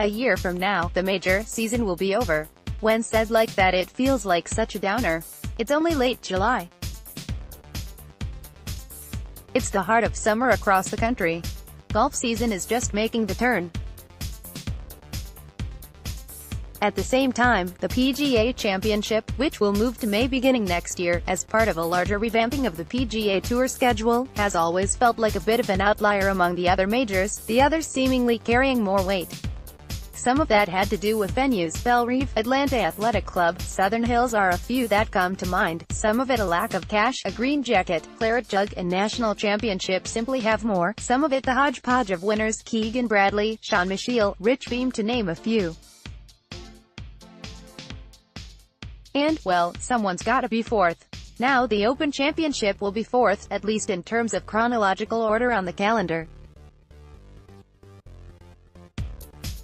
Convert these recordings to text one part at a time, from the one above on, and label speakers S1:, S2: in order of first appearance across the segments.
S1: A year from now, the major season will be over. When said like that, it feels like such a downer. It's only late July. It's the heart of summer across the country. Golf season is just making the turn. At the same time, the PGA Championship, which will move to May beginning next year, as part of a larger revamping of the PGA Tour schedule, has always felt like a bit of an outlier among the other majors, the others seemingly carrying more weight. Some of that had to do with venues. Bellerive, Atlanta Athletic Club, Southern Hills are a few that come to mind. Some of it a lack of cash, a green jacket, claret jug, and national championship simply have more. Some of it the hodgepodge of winners, Keegan Bradley, Sean Michiel, Rich Beam to name a few. And, well, someone's gotta be fourth. Now the Open Championship will be fourth, at least in terms of chronological order on the calendar.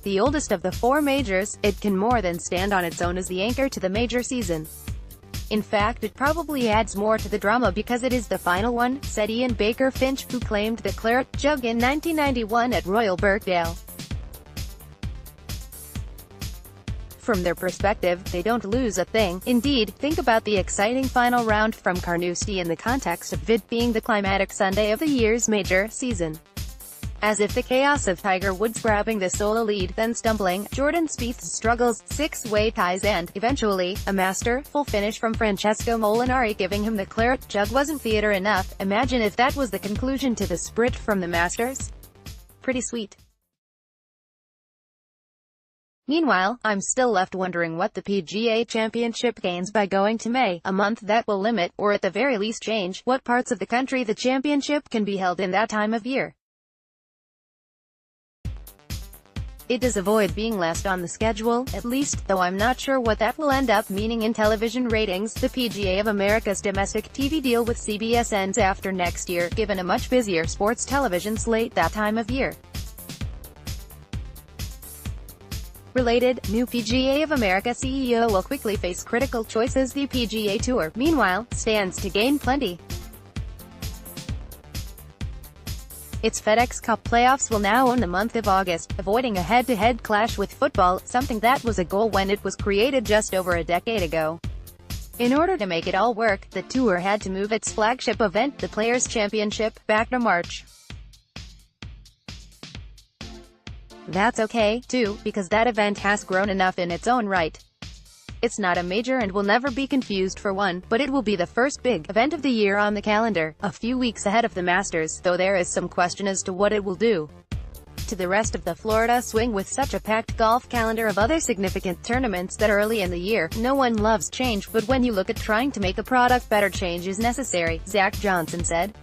S1: The oldest of the four majors, it can more than stand on its own as the anchor to the major season. In fact, it probably adds more to the drama because it is the final one, said Ian Baker Finch, who claimed the claret jug in 1991 at Royal Birkdale. From their perspective, they don't lose a thing. Indeed, think about the exciting final round from Carnoustie in the context of it being the climatic Sunday of the year's major season. As if the chaos of Tiger Woods grabbing the solo lead, then stumbling, Jordan Spieth's struggles, six-way ties and, eventually, a masterful finish from Francesco Molinari giving him the claret jug wasn't theater enough. Imagine if that was the conclusion to the sprint from the Masters. Pretty sweet. Meanwhile, I'm still left wondering what the PGA Championship gains by going to May, a month that will limit, or at the very least change, what parts of the country the championship can be held in that time of year. It does avoid being last on the schedule, at least, though I'm not sure what that will end up meaning in television ratings. The PGA of America's domestic TV deal with CBS ends after next year, given a much busier sports television slate that time of year. Related, new PGA of America CEO will quickly face critical choices. The PGA Tour, meanwhile, stands to gain plenty. Its FedEx Cup playoffs will now own the month of August, avoiding a head-to-head clash with football, something that was a goal when it was created just over a decade ago. In order to make it all work, the Tour had to move its flagship event, the Players' Championship, back to March. That's okay, too, because that event has grown enough in its own right. It's not a major and will never be confused for one, but it will be the first big event of the year on the calendar, a few weeks ahead of the Masters, though there is some question as to what it will do to the rest of the Florida swing with such a packed golf calendar of other significant tournaments that early in the year. No one loves change, but when you look at trying to make a product better, change is necessary, Zach Johnson said.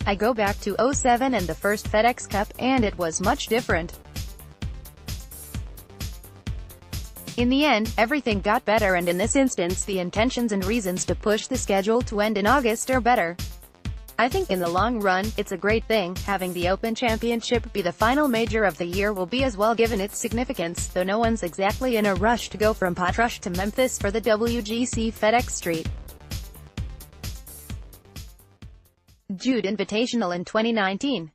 S1: I go back to '07 and the first FedEx Cup, and it was much different. In the end, everything got better, and in this instance the intentions and reasons to push the schedule to end in August are better. I think in the long run, it's a great thing. Having the Open Championship be the final major of the year will be as well given its significance, though no one's exactly in a rush to go from Patrush to Memphis for the WGC FedEx Street Jude Invitational in 2019.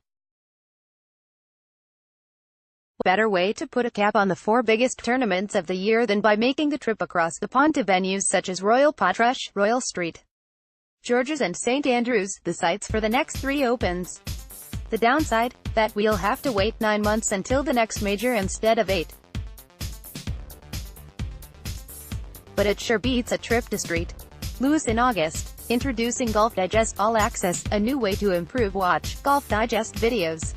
S1: Better way to put a cap on the four biggest tournaments of the year than by making the trip across the pond to venues such as Royal Patrush, Royal Street, George's and St. Andrews, the sites for the next three Opens. The downside? That we'll have to wait 9 months until the next major instead of 8. But it sure beats a trip to St. Louis in August. Introducing Golf Digest All Access, a new way to improve watch Golf Digest videos.